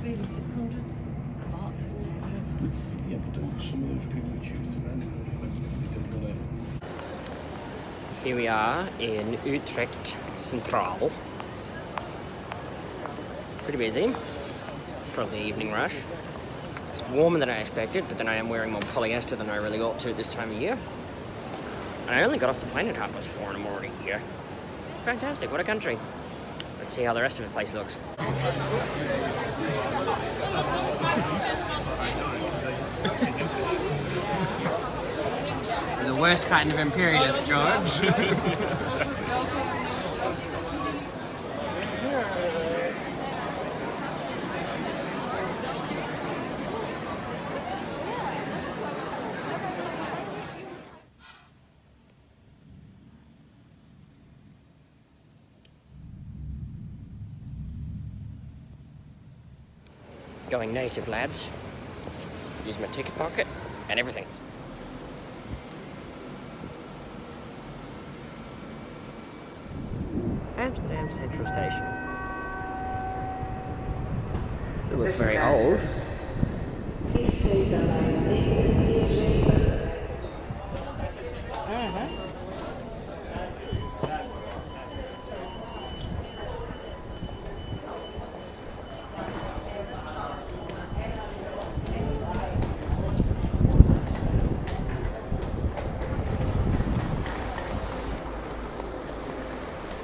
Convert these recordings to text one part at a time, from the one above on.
it's really 600's a lot, isn't it? Yeah, but some of those people who choose to rent they don't want to. Here we are in Utrecht Centraal. Pretty busy. Probably evening rush. It's warmer than I expected, but then I am wearing more polyester than I really ought to this time of year. And I only got off the plane at 4:30 and I'm already here. It's fantastic, what a country. Let's see how the rest of the place looks. The worst kind of imperialist, George. Going native, lads. Use my ticket pocket and everything. Amsterdam Central Station. Still looks very old.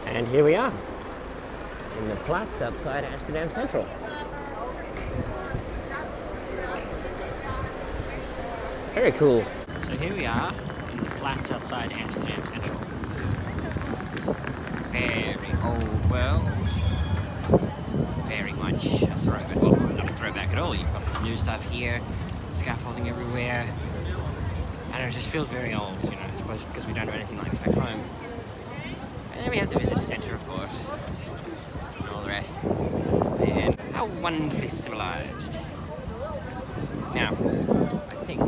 And here we are, in the Platz outside Amsterdam Central. Very cool. So here we are, in the Platz outside Amsterdam Central. Very old world. Very much a throwback. Well, not a throwback at all. You've got this new stuff here, scaffolding everywhere. And it just feels very old, you know, I suppose because we don't have anything like this back home. And then we have the visitor centre, of course, and all the rest. And how wonderfully civilised. Now, I think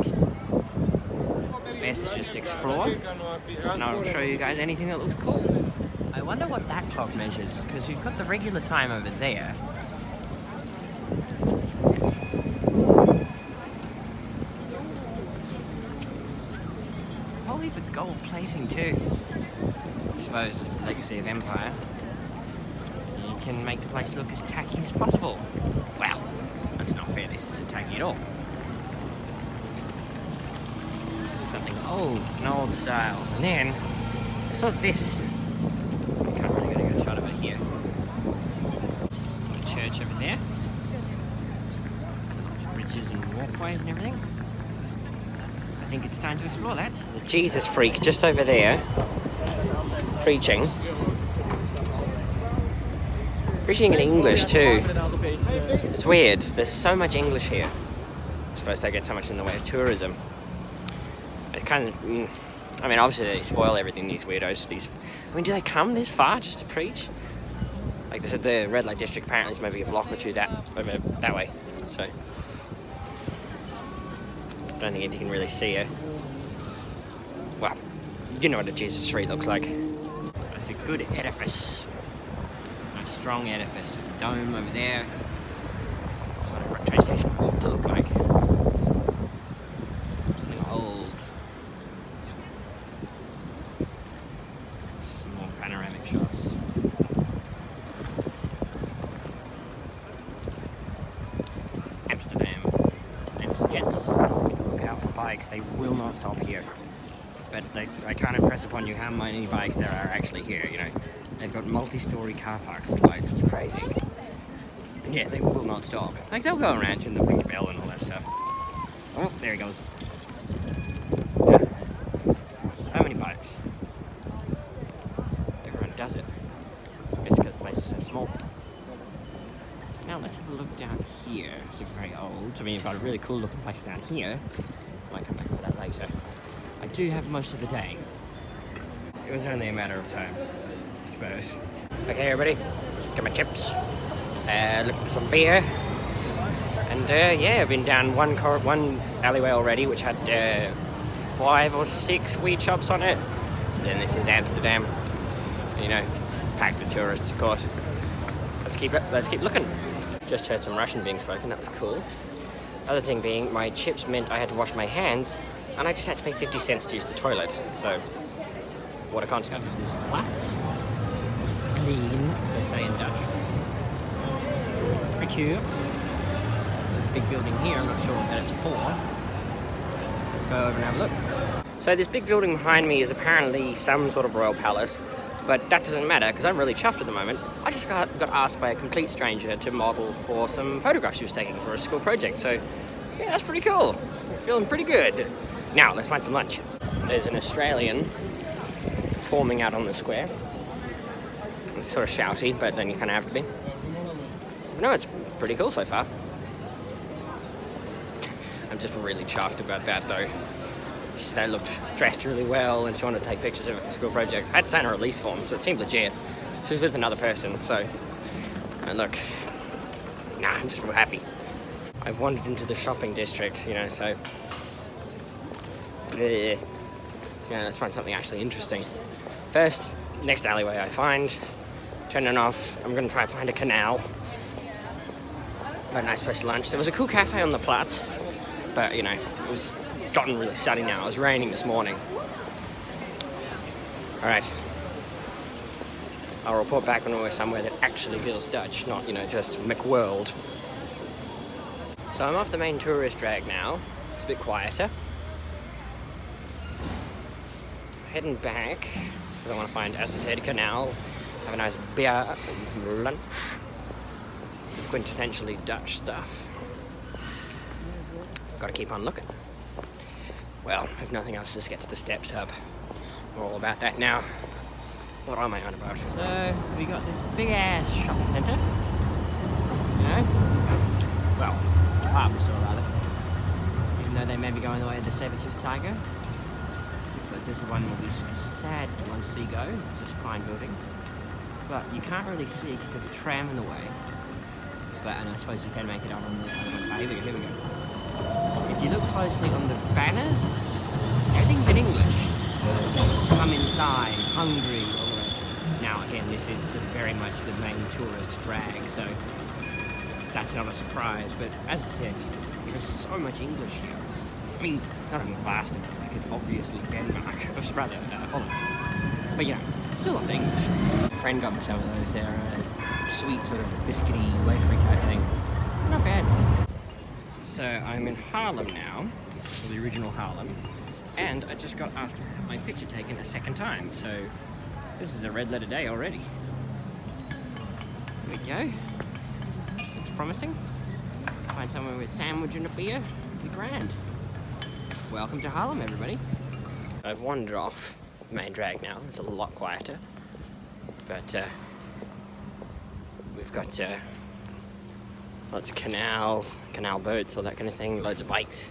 it's best to just explore, and I'll show you guys anything that looks cool. I wonder what that clock measures, because you've got the regular time over there. Holy, for gold plating too. I suppose it's the legacy of Empire. You can make the place look as tacky as possible. Wow, that's not fair, this isn't tacky at all. This is something old, it's an old style. And then, I saw this. I can't really get a good shot of it here. The church over there. Bridges and walkways and everything. I think it's time to explore that. There's a Jesus freak just over there. Preaching in English too. It's weird, there's so much English here. I suppose they get so much in the way of tourism. It kind of, I mean, obviously they spoil everything, these weirdos. I mean, do they come this far just to preach? Like this is the red light district, apparently it's maybe a block or two over that way. So I don't think you can really see it. Well, you know what a Jesus tree looks like. It's a good edifice. A strong edifice with a dome over there. That's what a train station ought to look like. Something old. Some more panoramic shots. Amsterdam. Amsterdam. Look out for bikes, they will not stop here. But I can't impress upon you how many bikes there are actually here, you know. They've got multi-story car parks for bikes, it's crazy. And yeah, they will not stop. Like, they'll go around and they'll ring the bell and all that stuff. Oh, there he goes. Yeah. So many bikes. Everyone does it. It's because the place is so small. Now let's have a look down here. It's very old. I mean, you've got a really cool looking place down here. I might come back to that later. I do have most of the day. It was only a matter of time, I suppose. Okay, everybody, get my chips. Looking for some beer. And yeah, I've been down one alleyway already, which had 5 or 6 weed shops on it. Then this is Amsterdam. You know, it's packed with tourists, of course. Let's keep looking. Just heard some Russian being spoken, that was cool. Other thing being, my chips meant I had to wash my hands, and I just had to pay 50 cents to use the toilet, so what a concept. This Platz, or Spleen, as they say in Dutch. Pretty cute. There's a big building here, I'm not sure what that is for. Let's go over and have a look. So this big building behind me is apparently some sort of royal palace, but that doesn't matter because I'm really chuffed at the moment. I just got asked by a complete stranger to model for some photographs she was taking for a school project, so yeah, that's pretty cool. I'm feeling pretty good. Now, let's find some lunch. There's an Australian performing out on the square. It's sort of shouty, but then you kind of have to be. No, it's pretty cool so far. I'm just really chuffed about that though. She looked dressed really well and she wanted to take pictures of it for school projects. I had to sign a release form, so it seemed legit. She was with another person, so... And look, nah, I'm just real happy. I've wandered into the shopping district, you know, so... Yeah, let's find something actually interesting. First, next alleyway I find, turn it off, I'm gonna try and find a canal. A nice place to lunch. There was a cool cafe on the Platz, but you know, it was gotten really sunny now. It was raining this morning. Alright. I'll report back when we're somewhere that actually feels Dutch, not, you know, just McWorld. So I'm off the main tourist drag now. It's a bit quieter. Heading back, because I want to find, as I said, a canal, have a nice beer and some lunch. With quintessentially Dutch stuff. Gotta keep on looking. Well, if nothing else, just get to the steps up. We're all about that now. What am I on about? So, we got this big ass shopping centre. You know? Well, department store rather. Even though they may be going the way of the saber-toothed tiger. But this one will be sad to want to see go. It's such a fine building. But you can't really see because there's a tram in the way. But, and I suppose you can make it out on the other one. Here we go. If you look closely on the banners, everything's in English. Come inside, hungry. Now again, this is very much the main tourist drag, so that's not a surprise. But as I said, there's so much English here. I mean, not in vast amount, like it's obviously Denmark, or rather Holland. But you know, still lots of English. My friend got me some of those. They're sweet sort of biscuity, wafery type thing. Not bad. So I'm in Haarlem now, or the original Haarlem, and I just got asked to have my picture taken a second time, so this is a red letter day already. Here we go. Looks promising. Find somewhere with a sandwich and a beer. It'll be grand. Welcome to Haarlem, everybody. I've wandered off the main drag now. It's a lot quieter, but we've got lots of canals, canal boats, all that kind of thing, loads of bikes.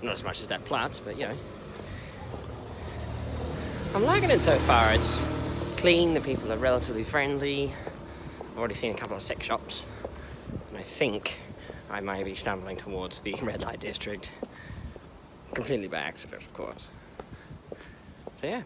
Not as much as that Platz, but you know. I'm liking it so far. It's clean, the people are relatively friendly. I've already seen a couple of sex shops. And I think I may be stumbling towards the red light district. Completely by accident, of course. So yeah.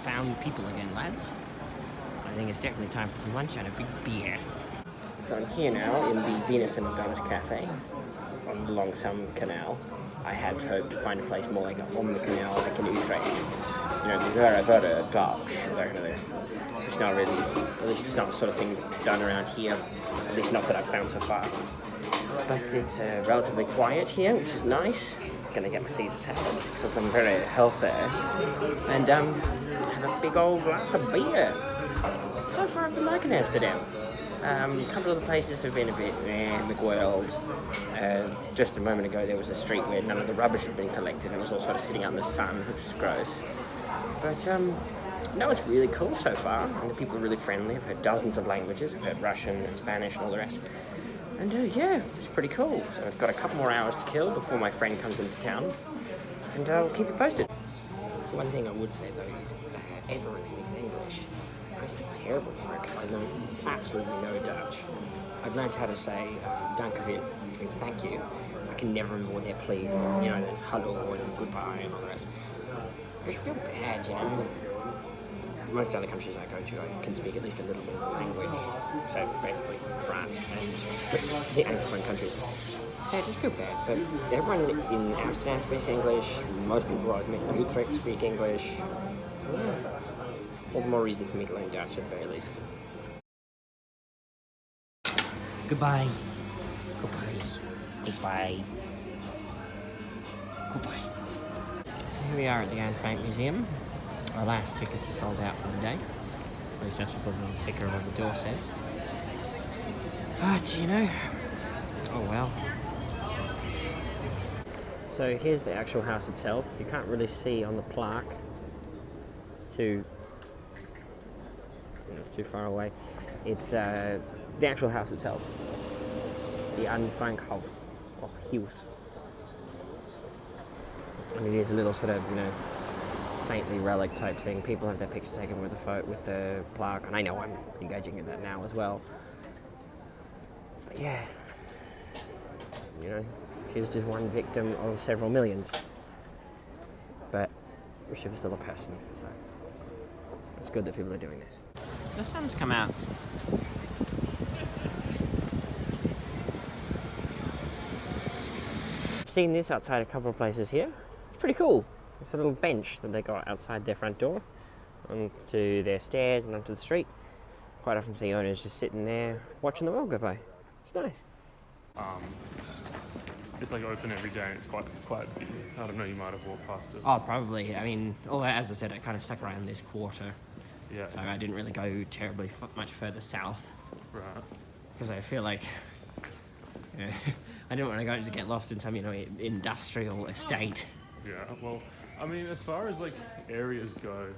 Found people again, lads. I think it's definitely time for some lunch and a big beer. So I'm here now in the Venus and Adonis Cafe along some canal. I had hoped to find a place more like on the canal, like in Utrecht. You know, I've got a dock, that kind of thing. It's not really, at least it's not the sort of thing done around here. At least not that I've found so far. But it's relatively quiet here, which is nice. Gonna get my Caesar salad because I'm very healthy. And have a big old glass of beer. So far I've been liking Amsterdam. A couple of the places have been a bit McWorld. Just a moment ago there was a street where none of the rubbish had been collected and it was all sort of sitting out in the sun, which is gross. But no, it's really cool so far, and the people are really friendly. I've heard dozens of languages. I've heard Russian and Spanish and all the rest. And yeah, it's pretty cool. So I've got a couple more hours to kill before my friend comes into town. and I'll keep you posted. One thing I would say though is everyone speaks English. It's terrible for it because I know absolutely no Dutch. I've learned how to say dankjewel, which means thank you. I can never remember what their please is. You know, there's hello and goodbye and all the rest. I just feel bad, you know. Most other countries I go to, I can speak at least a little bit of the language. So basically France and the Anglophone countries. So I just feel bad. But everyone in Amsterdam speaks English. Most people I've met in Utrecht speak English. Yeah. All the more reason for me to learn Dutch at the very least. Goodbye. Goodbye. Goodbye. Goodbye. So here we are at the Anne Frank Museum. Our last tickets are sold out for the day. At least that's what the little ticker on the door says. But, you know, oh well. So here's the actual house itself. You can't really see on the plaque. It's too far away. It's the actual house itself. The Anne Frank House, or Huis. I mean, it is a little sort of, you know, saintly relic type thing. People have their picture taken with the plaque, and I know I'm engaging in that now as well. But yeah, you know, she was just one victim of several millions. But she was still a person, so it's good that people are doing this. The sun's come out. I've seen this outside a couple of places here. It's pretty cool. It's a little bench that they got outside their front door, onto their stairs and onto the street. Quite often see owners just sitting there watching the world go by. It's nice. It's like open every day and it's quite big. I don't know, you might have walked past it. Oh, probably. I mean, as I said, I kind of stuck around this quarter. Yeah. So I didn't really go terribly much further south. Right. Because I feel like, you know, I didn't want to go to get lost in some, you know, industrial estate. Yeah, well, I mean, as far as like areas go,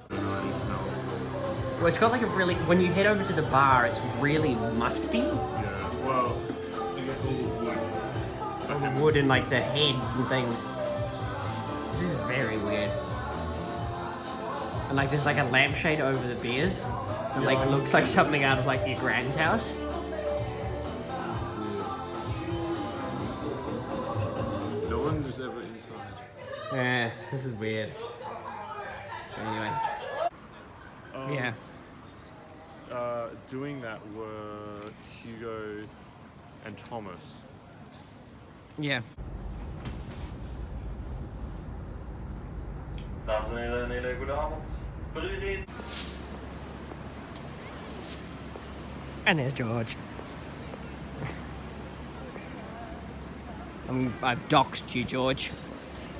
Well, it's got like a really, when you head over to the bar, it's really musty. yeah, well, I guess all the wood. And the wood and like the heads and things. This is very weird. And like there's like a lampshade over the beers. And like looks like something out of like your grand's house. No one is ever inside. Yeah, this is weird. Anyway. Yeah. Doing that were Hugo and Thomas. Yeah. Dames en heren, een hele goede avond. And there's George. I've doxed you, George.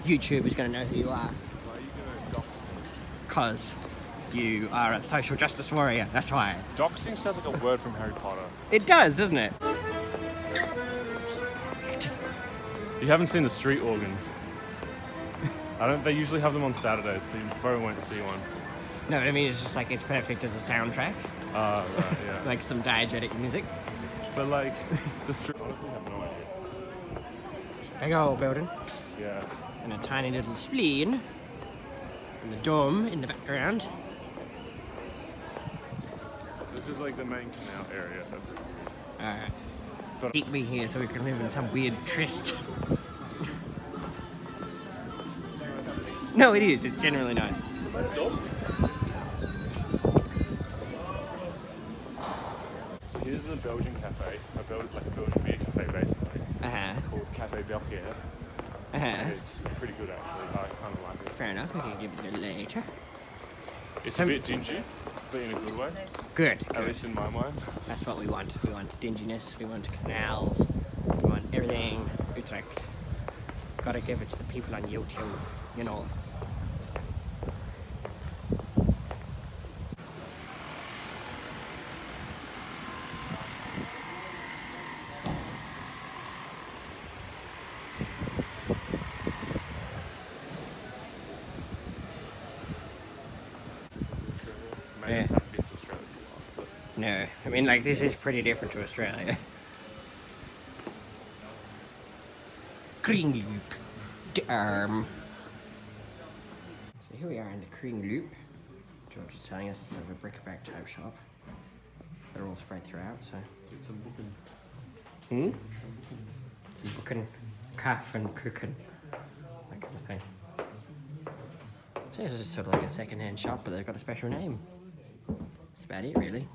YouTube is going to know who you are. Why are you going to dox me? Because you are a social justice warrior, that's why. Doxing sounds like a word from Harry Potter. It does, doesn't it? You haven't seen the street organs. They usually have them on Saturdays, so you probably won't see one. No, I mean, it's just like, it's perfect as a soundtrack. Right, yeah. Like some diegetic music. But like, the street, honestly, I have no idea. Big old building. Yeah. And a tiny little spleen. And the dome in the background. So this is like the main canal area of this. Alright. But Keep me here so we can live in some weird tryst. No, it is. It's generally nice. so here's the Belgian cafe, like a Belgian beer cafe basically, called Café Belgier. It's pretty good actually. I kind of like it. Fair enough. We can give it a later. It's a bit dingy, but in a good way. Good. At least in my mind. That's what we want. We want dinginess. We want canals. We want everything. Utrecht. Gotta give it to the people on YouTube. You know. Maybe it's haven't been to Australia for a while, but No, I mean, like, this is pretty different to Australia. Green Darm. here we are in the Kring Loop. George is telling us it's sort of a bric-a-brac type shop. They're all spread throughout, so. Get some booking. Some booking, calf and cooking, that kind of thing. So it's just sort of like a second-hand shop, but they've got a special name. That's about it, really.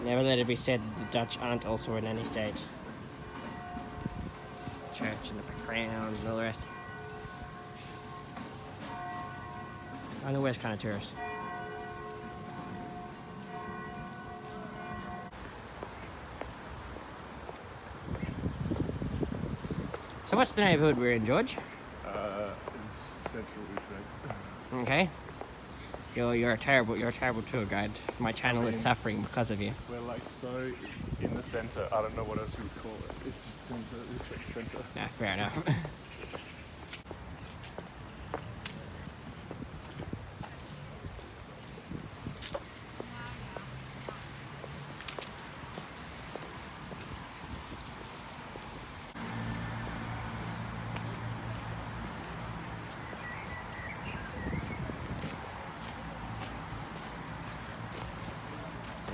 Never let it be said that the Dutch aren't also in any state. Church in the background and all the rest. I'm the worst kind of tourist. So what's the neighbourhood we're in, George? It's central Utrecht. Okay. You're a terrible tour guide. My channel is suffering because of you. We're like so in the centre. I don't know what else you would call it. It's just centre, Utrecht centre. Nah, fair enough.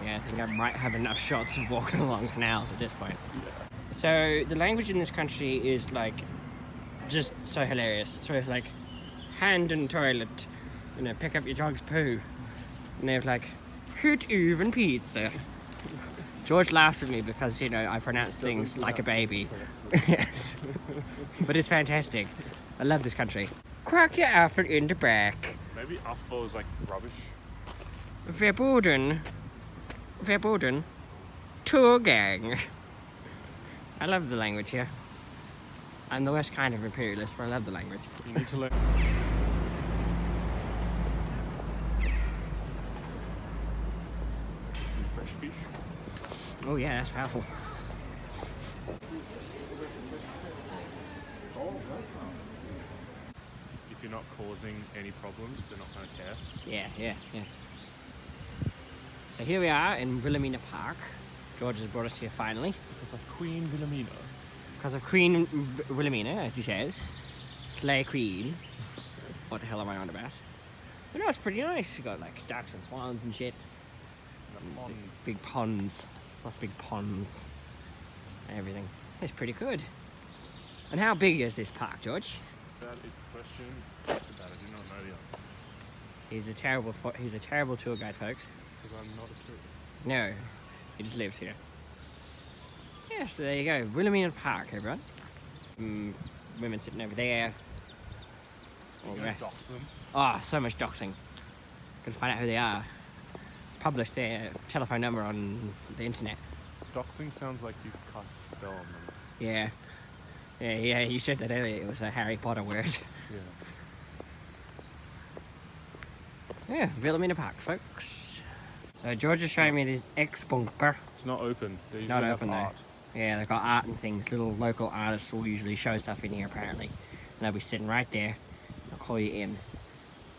Yeah, I think I might have enough shots of walking along canals at this point. Yeah. So the language in this country is like just so hilarious. So it's like hand and toilet, you know, pick up your dog's poo, and they're like hoot even pizza. George laughs at me because, you know, I pronounce things like a baby. Yes, but it's fantastic. I love this country. Crack your apple in the back. Maybe apfel is like rubbish. Verboden, tour gang. I love the language here. I'm the worst kind of imperialist, but I love the language. You need to learn. Some fresh fish. Oh yeah, that's powerful. If you're not causing any problems, they're not going to care. Yeah. So here we are in Wilhelmina Park. George has brought us here finally. Because of Queen Wilhelmina. Because of Queen Wilhelmina, as he says. Slay Queen. What the hell am I on about? But no, it's pretty nice. You got like ducks and swans and shit. Big ponds. Lots of big ponds. And everything. It's pretty good. And how big is this park, George? That is the question. That I do not know the answer. He's a terrible tour guide, folks. Because I'm not a tourist. No, he just lives here. Yeah, so there you go. Wilhelmina Park, everyone. Women sitting over there. All the rest. Dox them. Oh, so much doxing. Gotta find out who they are. Publish their telephone number on the internet. Doxing sounds like you cast a spell on them. Yeah. Yeah, you said that earlier. It was a Harry Potter word. Yeah, Wilhelmina Park, folks. So George is showing me this ex-bunker. It's not open. They It's not usually open have though. art. Yeah, they've got art and things. Little local artists will usually show stuff in here apparently. And they'll be sitting right there. They'll call you in.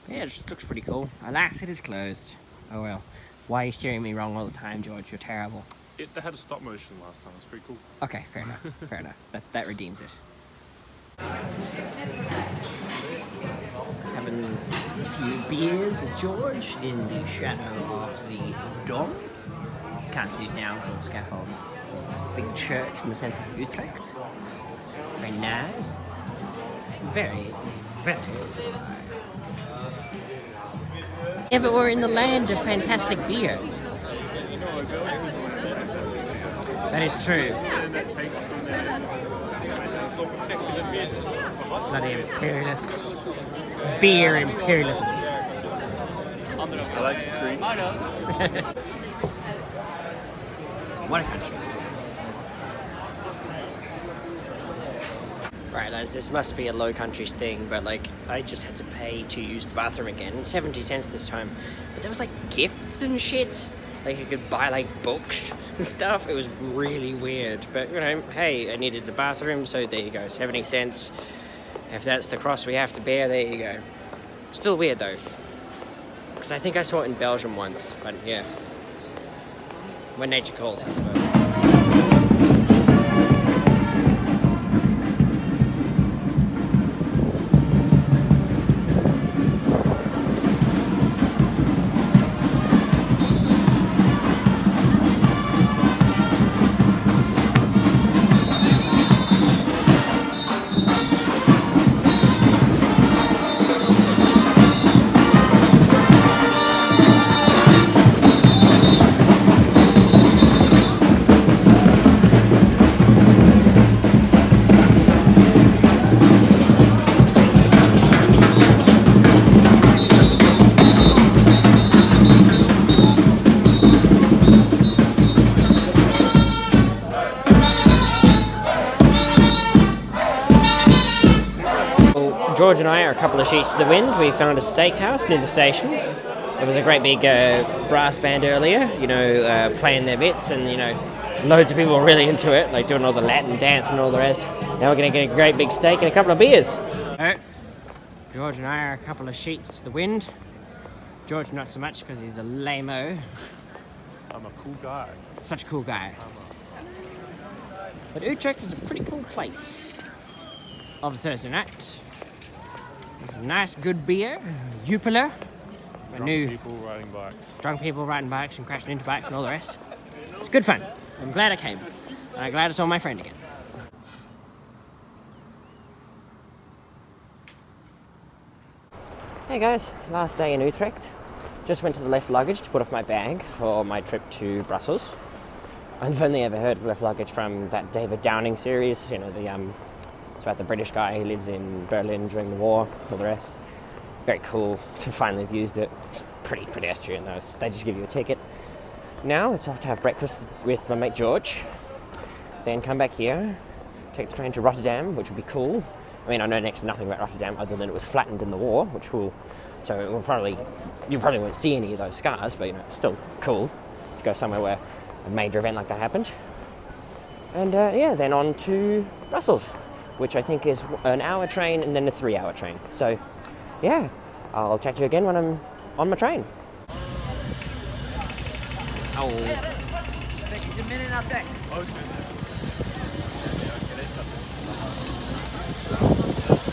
But yeah, it just looks pretty cool. Alas, it is closed. Oh well. Why are you steering me wrong all the time, George? You're terrible. They had a stop motion last time. It's pretty cool. Okay, fair enough. Fair enough. That redeems it. Having a few beers with George in the shadow of the Dom. Can't see it now, it's all scaffold. It's a big church in the centre of Utrecht. Very nice. Very, very nice. Yeah, but we're in the land of fantastic beer. That is true. Bloody imperialists. Beer imperialism. I like the cream. What a country. Right, lads, this must be a Low Countries thing, but like, I just had to pay to use the bathroom again. 70 cents this time. But there was like gifts and shit. Like you could buy like books and stuff. It was really weird. But you know, hey, I needed the bathroom, so there you go, 70 cents. If that's the cross we have to bear, there you go. Still weird though. Because I think I saw it in Belgium once, but yeah. When nature calls, I suppose. Well, George and I are a couple of sheets to the wind. We found a steakhouse near the station. There was a great big brass band earlier, playing their bits, and, loads of people were really into it, like doing all the Latin dance and all the rest. Now we're going to get a great big steak and a couple of beers. George and I are a couple of sheets to the wind. George not so much because he's a lame-o. I'm a cool guy. Such a cool guy. But Utrecht is a pretty cool place. Of a Thursday night. There's a nice good beer, Jupiler. Drunk people riding bikes. Drunk people riding bikes and crashing into bikes and all the rest. It's good fun. I'm glad I came. And I'm glad I saw my friend again. Hey guys, last day in Utrecht. Just went to the left luggage to put off my bag for my trip to Brussels. I've only ever heard of left luggage from that David Downing series, it's about the British guy who lives in Berlin during the war, all the rest. Very cool to finally have used it. It's pretty pedestrian though, they just give you a ticket. Now it's off to have breakfast with my mate George, then come back here, take the train to Rotterdam, which would be cool. I mean, I know next to nothing about Rotterdam other than it was flattened in the war, you probably won't see any of those scars, but it's still cool to go somewhere where a major event like that happened. And then on to Brussels, which I think is an hour train and then a 3-hour train. So yeah, I'll chat to you again when I'm on my train. Oh.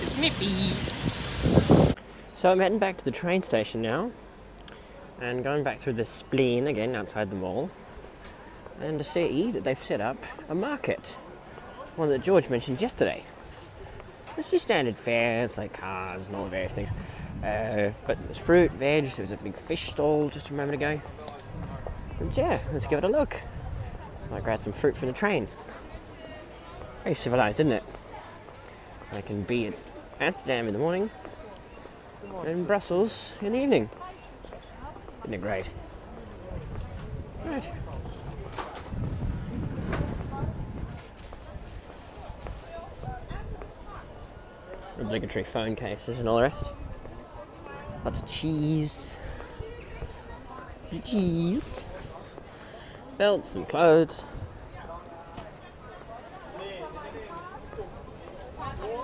It's nippy. So I'm heading back to the train station now and going back through the spleen again outside the mall and to see that they've set up a market. One that George mentioned yesterday. It's just standard fare, it's like cars and all the various things. But there's fruit, veg, there was a big fish stall just a moment ago. And yeah, let's give it a look. Might grab some fruit from the train. Very civilized, isn't it? I can be at Amsterdam in the morning and Brussels in the evening. Isn't it great? Right. Obligatory phone cases and all the rest. Lots of cheese. Cheese. Belts and clothes.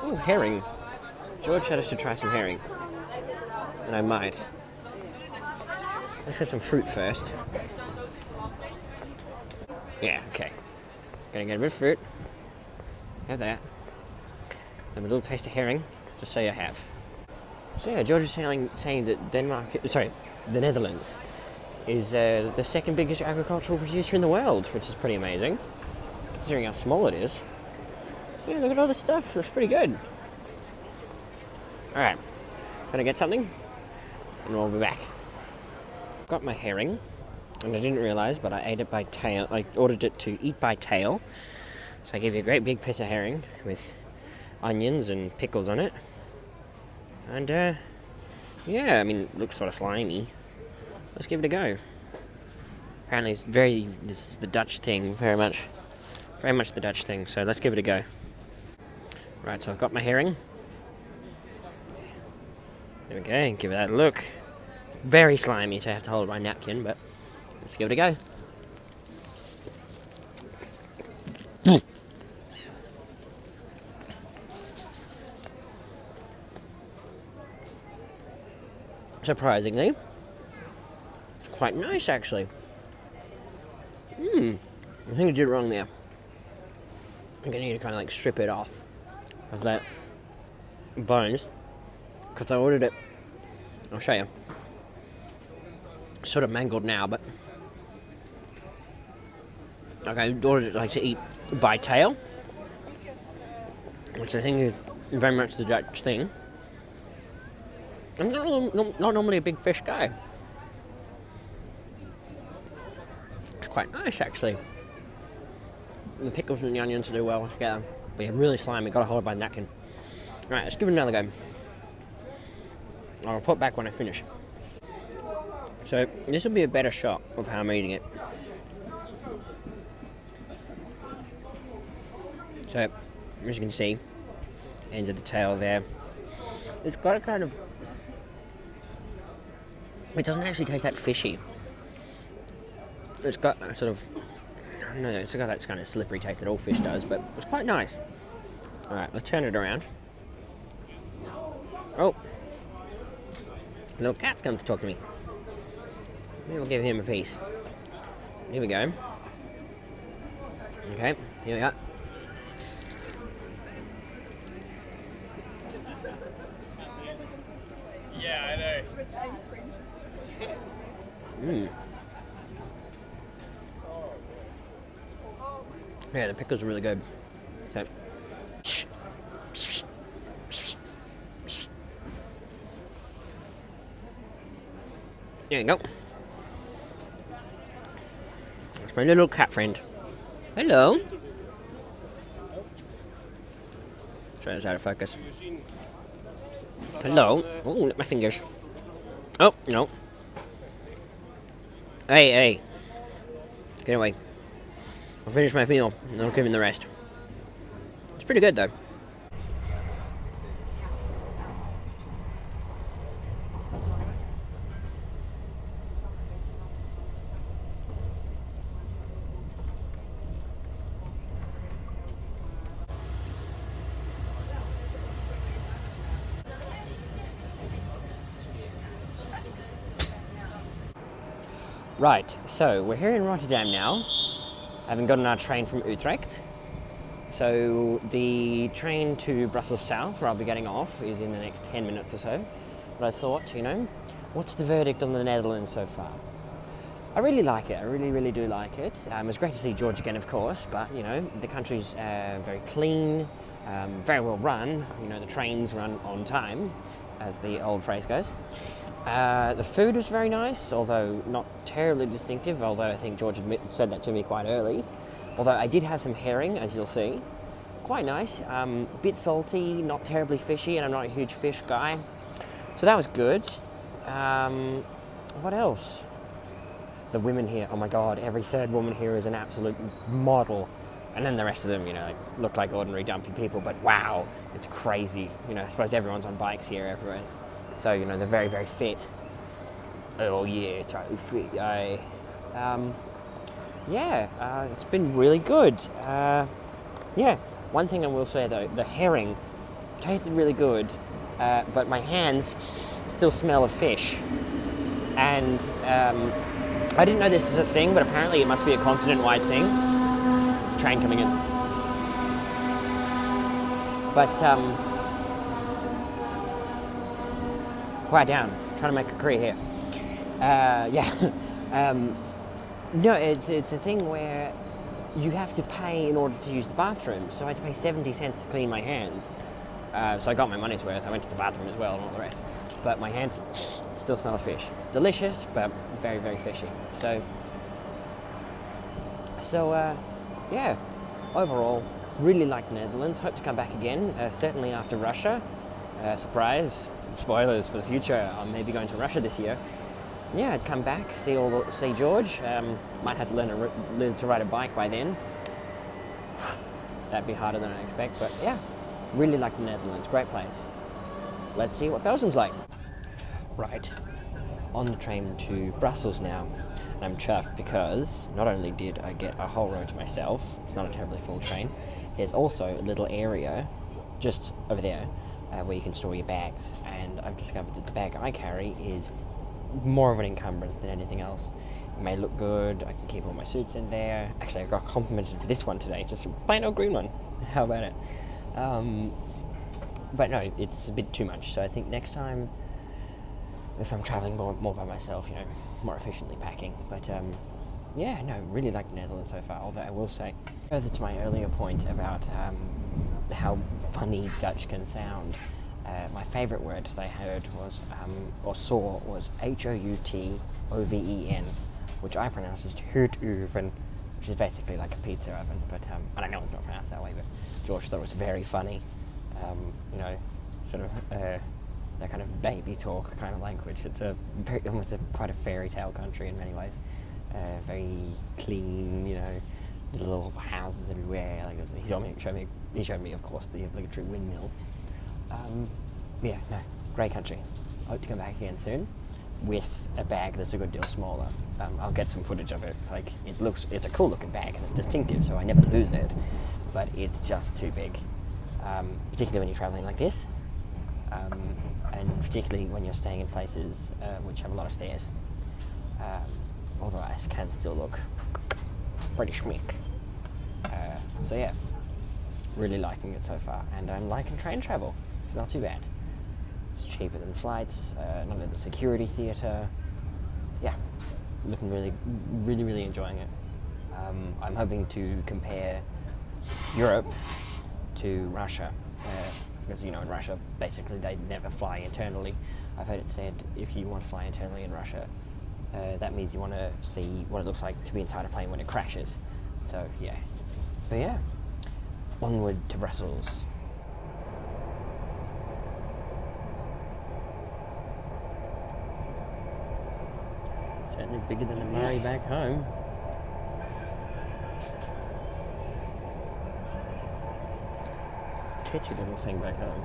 Ooh, herring. George said us to try some herring. And I might. Let's get some fruit first. Yeah, okay. Gonna get a bit of fruit. Have that. Have a little taste of herring, just so you have. So yeah, George was saying that the Netherlands is the second biggest agricultural producer in the world, which is pretty amazing, considering how small it is. Yeah, look at all this stuff, that's pretty good. Alright, gonna get something, and we'll be back. Got my herring, and I didn't realise, but I ate it by tail. I ordered it to eat by tail, so I gave you a great big piece of herring with onions and pickles on it. And yeah, I mean, it looks sort of slimy. Let's give it a go. Apparently this is the Dutch thing, very much the Dutch thing, so let's give it a go. Right, so I've got my herring. There we go, give it that look. Very slimy, so I have to hold my napkin, but let's give it a go. Surprisingly, it's quite nice actually. I think I did it wrong there. I'm gonna need to kind of like strip it off of that bones, because I ordered it. I'll show you. Sort of mangled now, but okay, I ordered it like to eat by tail, which I think is very much the Dutch thing. I'm not normally a big fish guy. It's quite nice actually. The pickles and the onions do well together. But yeah, really slimy, gotta hold it by the napkin. Alright, let's give it another go. I'll report back when I finish. So, this will be a better shot of how I'm eating it. So, as you can see, ends of the tail there. It's got a kind of... It doesn't actually taste that fishy. It's got a sort of... I don't know, it's got that kind of slippery taste that all fish does, but it's quite nice. Alright, let's turn it around. Oh! Little cat's come to talk to me. Maybe we'll give him a piece. Here we go. Okay, here we are. Yeah, I know. Yeah, the pickles are really good. So, there you go. That's my little cat friend. Hello. Try this out of focus. Hello. Oh, look at my fingers. Oh, no. Hey, hey. Get away. I'll finish my meal, and I'll give him the rest. It's pretty good, though. Right, so we're here in Rotterdam now, having gotten our train from Utrecht. So the train to Brussels South, where I'll be getting off, is in the next 10 minutes or so. But I thought, you know, what's the verdict on the Netherlands so far? I really like it, I really do like it. It's great to see George again, of course, but, you know, the country's very clean, very well run. You know, the trains run on time, as the old phrase goes. The food was very nice, although not terribly distinctive, although I think George said that to me quite early. Although I did have some herring, as you'll see. Quite nice, bit salty, not terribly fishy, and I'm not a huge fish guy. So that was good. What else? The women here, oh my god, every third woman here is an absolute model. And then the rest of them, you know, look like ordinary dumpy people, but wow, it's crazy. You know, I suppose everyone's on bikes here everywhere. So, you know, they're very fit. Oh yeah, so fit. It's been really good. Yeah, one thing I will say though, the herring tasted really good, but my hands still smell of fish. And I didn't know this was a thing, but apparently it must be a continent-wide thing. There's a train coming in. But, quiet down, trying to make a career here. No, it's a thing where you have to pay in order to use the bathroom. So I had to pay 70 cents to clean my hands. So I got my money's worth. I went to the bathroom as well and all the rest. But my hands still smell of fish. Delicious, but very fishy. So yeah, overall, really like the Netherlands. Hope to come back again, certainly after Russia. Surprise, spoilers for the future, I'm maybe going to Russia this year. Yeah, I'd come back, see George. Might have to learn to ride a bike by then. That'd be harder than I expect, but yeah, really like the Netherlands, great place. Let's see what Belgium's like. Right, on the train to Brussels now. And I'm chuffed because not only did I get a whole row to myself, it's not a terribly full train, there's also a little area just over there where you can store your bags. And I've discovered that the bag I carry is more of an encumbrance than anything else. It may look good, I can keep all my suits in there. Actually, I got complimented for this one today, just a plain old green one. How about it? But no, it's a bit too much, so I think next time, if I'm travelling more by myself, you know, more efficiently packing. But yeah, no, really like the Netherlands so far, although I will say, further to my earlier point about how funny Dutch can sound, my favourite word that I heard was, or saw, was H-O-U-T-O-V-E-N, which I pronounce as Huurtoven, which is basically like a pizza oven, but and I know it's not pronounced that way, but George thought it was very funny. You know, sort of that kind of baby talk kind of language. It's almost quite a fairy tale country in many ways. Very clean, you know, little houses everywhere. Like he showed me, of course, the obligatory windmill. Yeah, no, great country. Hope to come back again soon with a bag that's a good deal smaller. I'll get some footage of it. Like, it's a cool looking bag and it's distinctive, so I never lose it, but it's just too big. Particularly when you're traveling like this, and particularly when you're staying in places which have a lot of stairs. Although I can still look pretty schmick. So yeah, really liking it so far, and I'm liking train travel. Not too bad. It's cheaper than flights, not at the security theatre. Yeah, looking really enjoying it. I'm hoping to compare Europe to Russia, because in Russia basically they never fly internally. I've heard it said if you want to fly internally in Russia, that means you want to see what it looks like to be inside a plane when it crashes. So yeah, but yeah, onward to Brussels. Certainly bigger than the Murray back home. Kitschy little thing back home.